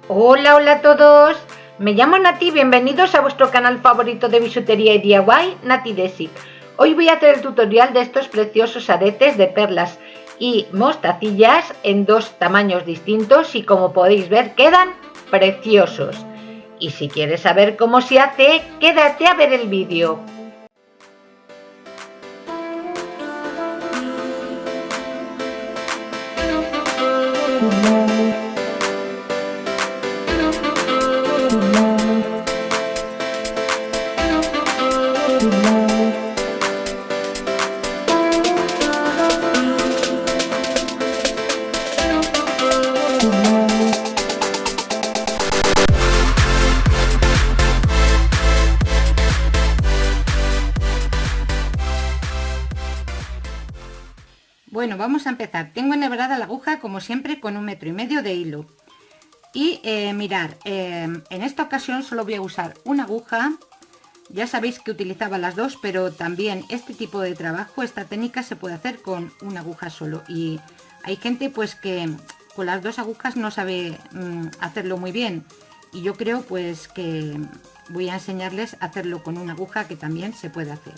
Hola, hola a todos. Me llamo Nati, bienvenidos a vuestro canal favorito de bisutería y DIY, Nati Desi. Hoy voy a hacer el tutorial de estos preciosos aretes de perlas y mostacillas en dos tamaños distintos y como podéis ver quedan preciosos. Y si quieres saber cómo se hace, quédate a ver el vídeo. Bueno, vamos a empezar. Tengo enhebrada la aguja como siempre con 1,5 metros de hilo. Y mirar, en esta ocasión solo voy a usar una aguja. Ya sabéis que utilizaba las dos, pero también este tipo de trabajo, esta técnica se puede hacer con una aguja solo. Y hay gente pues que con las dos agujas no sabe hacerlo muy bien. Y yo creo pues que voy a enseñarles a hacerlo con una aguja que también se puede hacer.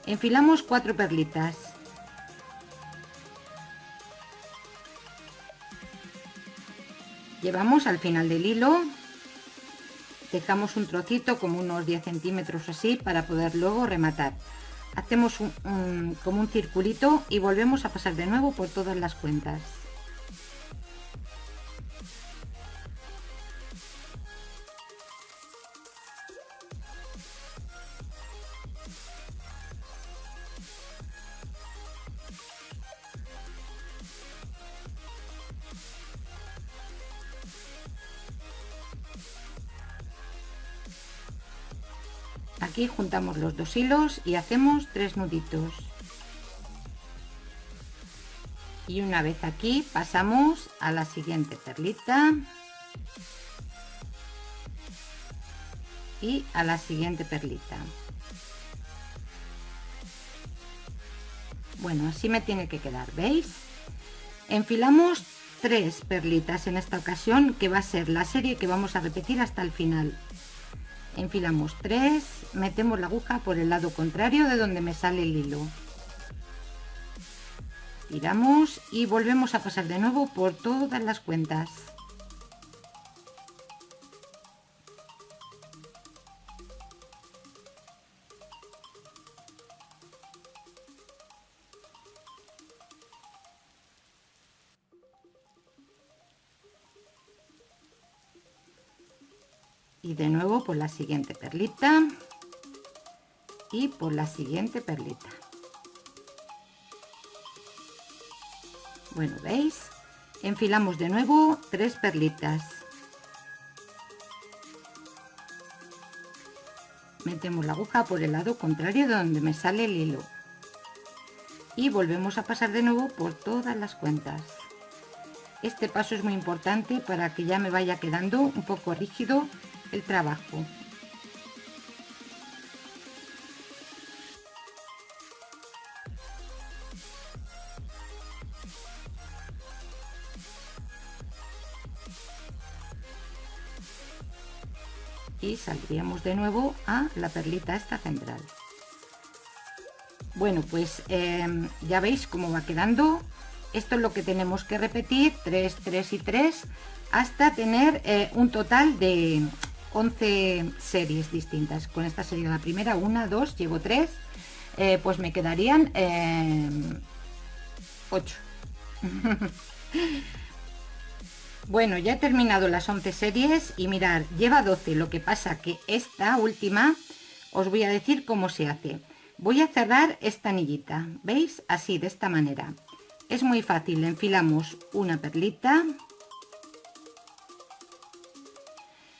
Enfilamos 4 perlitas. Llevamos al final del hilo, dejamos un trocito como unos 10 centímetros así para poder luego rematar. Hacemos como un circulito y volvemos a pasar de nuevo por todas las cuentas. Aquí juntamos los dos hilos y hacemos 3 nuditos. Y una vez aquí pasamos a la siguiente perlita y a la siguiente perlita. Bueno, así me tiene que quedar, ¿veis? Enfilamos 3 perlitas en esta ocasión, que va a ser la serie que vamos a repetir hasta el final. Enfilamos 3, metemos la aguja por el lado contrario de donde me sale el hilo, tiramos y volvemos a pasar de nuevo por todas las cuentas. Y de nuevo por la siguiente perlita y por la siguiente perlita. Bueno, ¿veis? Enfilamos de nuevo 3 perlitas, metemos la aguja por el lado contrario de donde me sale el hilo y volvemos a pasar de nuevo por todas las cuentas. Este paso es muy importante para que ya me vaya quedando un poco rígido el trabajo. Y saldríamos de nuevo a la perlita esta central. Bueno, pues ya veis cómo va quedando. Esto es lo que tenemos que repetir, 3, 3 y 3, hasta tener un total de 11 series distintas. Con esta sería la primera, 1, 2, llevo 3, pues me quedarían 8. Bueno, ya he terminado las 11 series y mirad, lleva 12, lo que pasa que esta última os voy a decir cómo se hace. Voy a cerrar esta anillita, ¿veis? Así, de esta manera. Es muy fácil, enfilamos una perlita,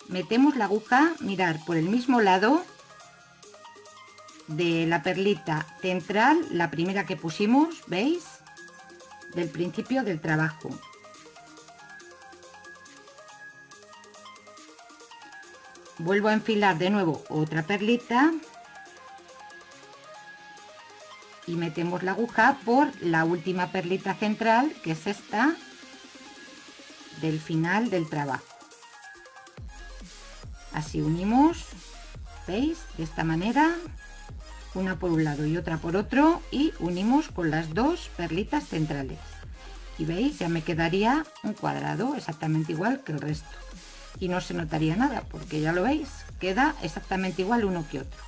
metemos la aguja, mirad, por el mismo lado de la perlita central, la primera que pusimos, ¿veis? Del principio del trabajo. Vuelvo a enfilar de nuevo otra perlita y metemos la aguja por la última perlita central, que es esta del final del trabajo. Así unimos, ¿veis? De esta manera, una por un lado y otra por otro, y unimos con las dos perlitas centrales. Y veis, ya me quedaría un cuadrado exactamente igual que el resto. Y no se notaría nada, porque ya lo veis, queda exactamente igual uno que otro.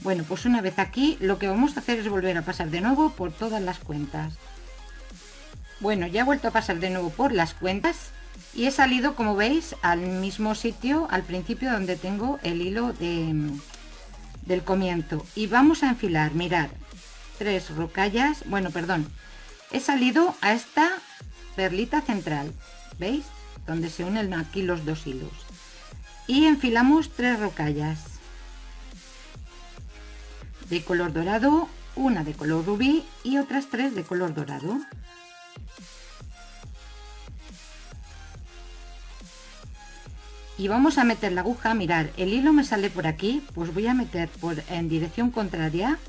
Bueno, pues una vez aquí, lo que vamos a hacer es volver a pasar de nuevo por todas las cuentas. Bueno, ya he vuelto a pasar de nuevo por las cuentas y he salido, como veis, al mismo sitio, al principio donde tengo el hilo del comienzo. Y vamos a enfilar, mirad, 3 rocallas, bueno, perdón, he salido a esta perlita central, ¿veis? Donde se unen aquí los dos hilos. Y enfilamos 3 rocallas de color dorado, una de color rubí y otras 3 de color dorado. Y vamos a meter la aguja, mirar, el hilo me sale por aquí, pues voy a meter en dirección contraria,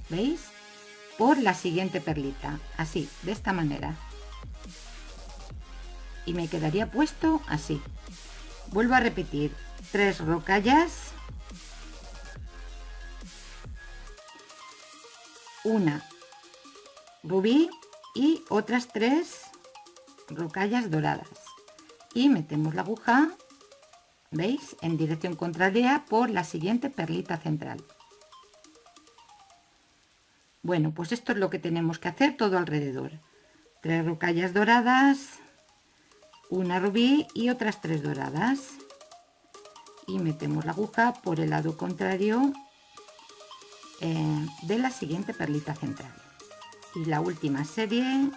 ¿veis? Por la siguiente perlita, así, de esta manera. Y me quedaría puesto así. Vuelvo a repetir, 3 rocallas, una rubí y otras 3 rocallas doradas. Y metemos la aguja, ¿veis? En dirección contraria por la siguiente perlita central. Bueno, pues esto es lo que tenemos que hacer todo alrededor. 3 rocallas doradas, una rubí y otras 3 doradas. Y metemos la aguja por el lado contrario de la siguiente perlita central. Y la última serie,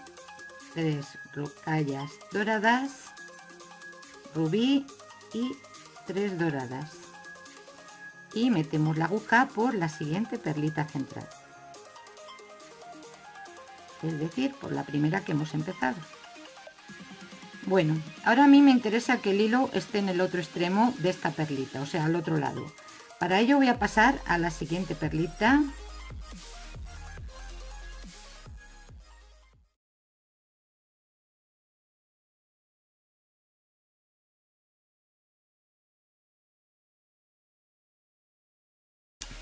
3 rocallas doradas, rubí y 3 doradas. Y metemos la aguja por la siguiente perlita central. Es decir, por la primera que hemos empezado. Bueno, ahora a mí me interesa que el hilo esté en el otro extremo de esta perlita, o sea, al otro lado. Para ello voy a pasar a la siguiente perlita.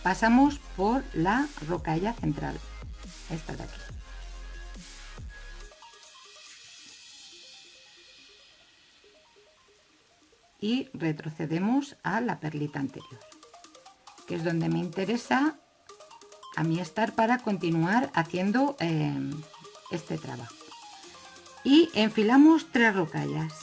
Pasamos por la rocalla central, esta de aquí. Y retrocedemos a la perlita anterior, que es donde me interesa a mí estar para continuar haciendo este trabajo. Y enfilamos 3 rocallas.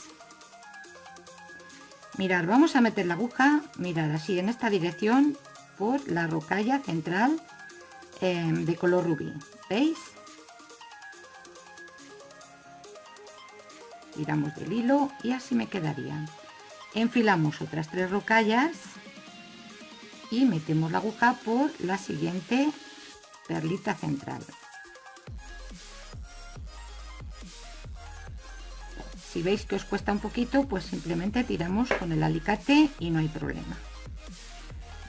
Mirad, vamos a meter la aguja, mirad, así en esta dirección por la rocalla central de color rubí, ¿veis? Tiramos del hilo y así me quedarían. Enfilamos otras 3 rocallas y metemos la aguja por la siguiente perlita central. Si veis que os cuesta un poquito, pues simplemente tiramos con el alicate y no hay problema.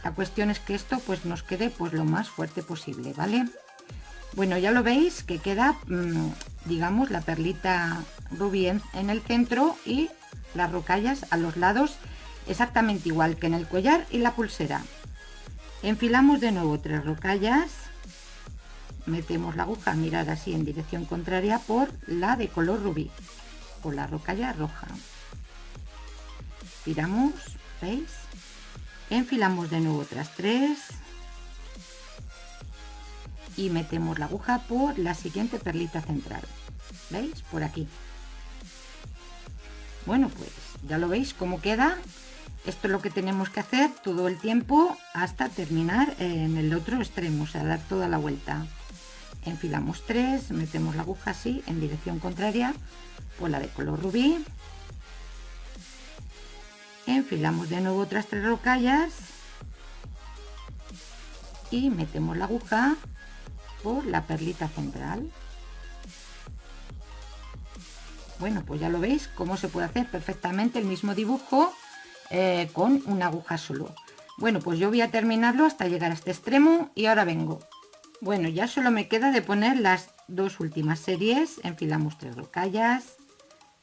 La cuestión es que esto pues nos quede pues lo más fuerte posible, ¿vale? Bueno, ya lo veis que queda, digamos, la perlita rubí en el centro y las rocallas a los lados exactamente igual que en el collar y la pulsera. Enfilamos de nuevo 3 rocallas, metemos la aguja, mirad, así en dirección contraria por la de color rubí, por la rocalla roja. Tiramos, ¿veis? Enfilamos de nuevo otras 3 y metemos la aguja por la siguiente perlita central, ¿veis? Por aquí. Bueno, pues ya lo veis cómo queda. Esto es lo que tenemos que hacer todo el tiempo hasta terminar en el otro extremo, o sea, dar toda la vuelta. Enfilamos 3, metemos la aguja así en dirección contraria por la de color rubí. Enfilamos de nuevo otras 3 rocallas y metemos la aguja por la perlita central. Bueno, pues ya lo veis cómo se puede hacer perfectamente el mismo dibujo con una aguja solo. Bueno, pues yo voy a terminarlo hasta llegar a este extremo y ahora vengo. Bueno, ya solo me queda de poner las 2 últimas series. Enfilamos 3 rocallas,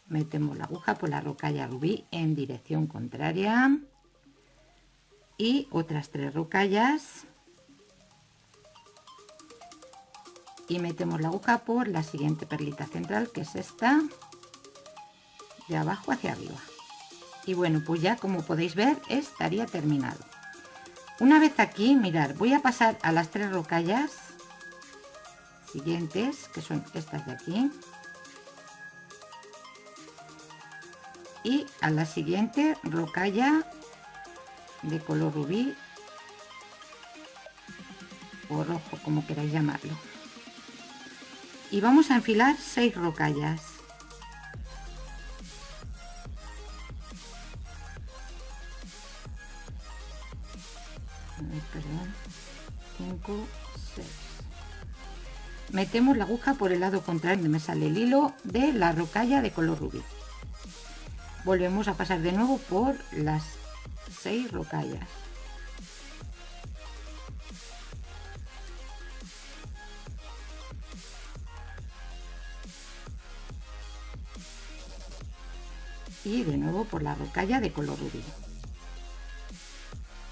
metemos la aguja por la rocalla rubí en dirección contraria, y otras 3 rocallas y metemos la aguja por la siguiente perlita central, que es esta, de abajo hacia arriba. Y bueno, pues ya como podéis ver estaría terminado. Una vez aquí, mirad, voy a pasar a las 3 rocallas siguientes, que son estas de aquí, y a la siguiente rocalla de color rubí o rojo, como queráis llamarlo, y vamos a enfilar 6 rocallas. Perdón, 5, 6. Metemos la aguja por el lado contrario donde me sale el hilo de la rocalla de color rubí. Volvemos a pasar de nuevo por las 6 rocallas. Y de nuevo por la rocalla de color rubí.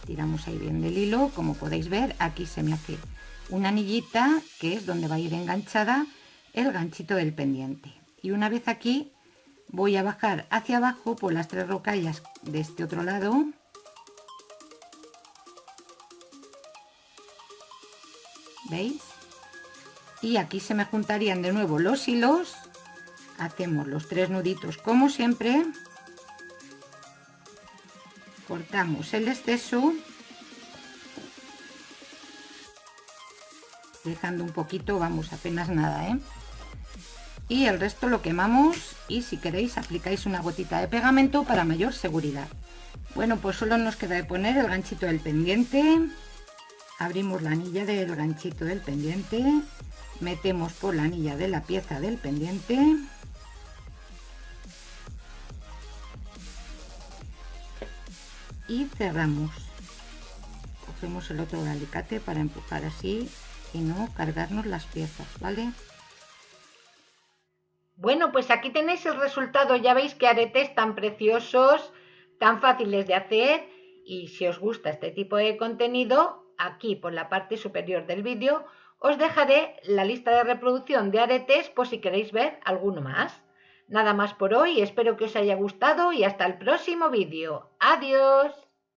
Tiramos ahí bien del hilo, como podéis ver, aquí se me hace una anillita que es donde va a ir enganchada el ganchito del pendiente. Y una vez aquí voy a bajar hacia abajo por las 3 rocallas de este otro lado. ¿Veis? Y aquí se me juntarían de nuevo los hilos. Hacemos los 3 nuditos como siempre. Cortamos el exceso, dejando un poquito, vamos, apenas nada, y el resto lo quemamos, y si queréis aplicáis una gotita de pegamento para mayor seguridad. Bueno, pues solo nos queda de poner el ganchito del pendiente. Abrimos la anilla del ganchito del pendiente, metemos por la anilla de la pieza del pendiente y cerramos. Cogemos el otro alicate para empujar así y no cargarnos las piezas, ¿vale? Bueno, pues aquí tenéis el resultado. Ya veis qué aretes tan preciosos, tan fáciles de hacer, y si os gusta este tipo de contenido, aquí por la parte superior del vídeo os dejaré la lista de reproducción de aretes por si queréis ver alguno más. Nada más por hoy, espero que os haya gustado y hasta el próximo vídeo. ¡Adiós!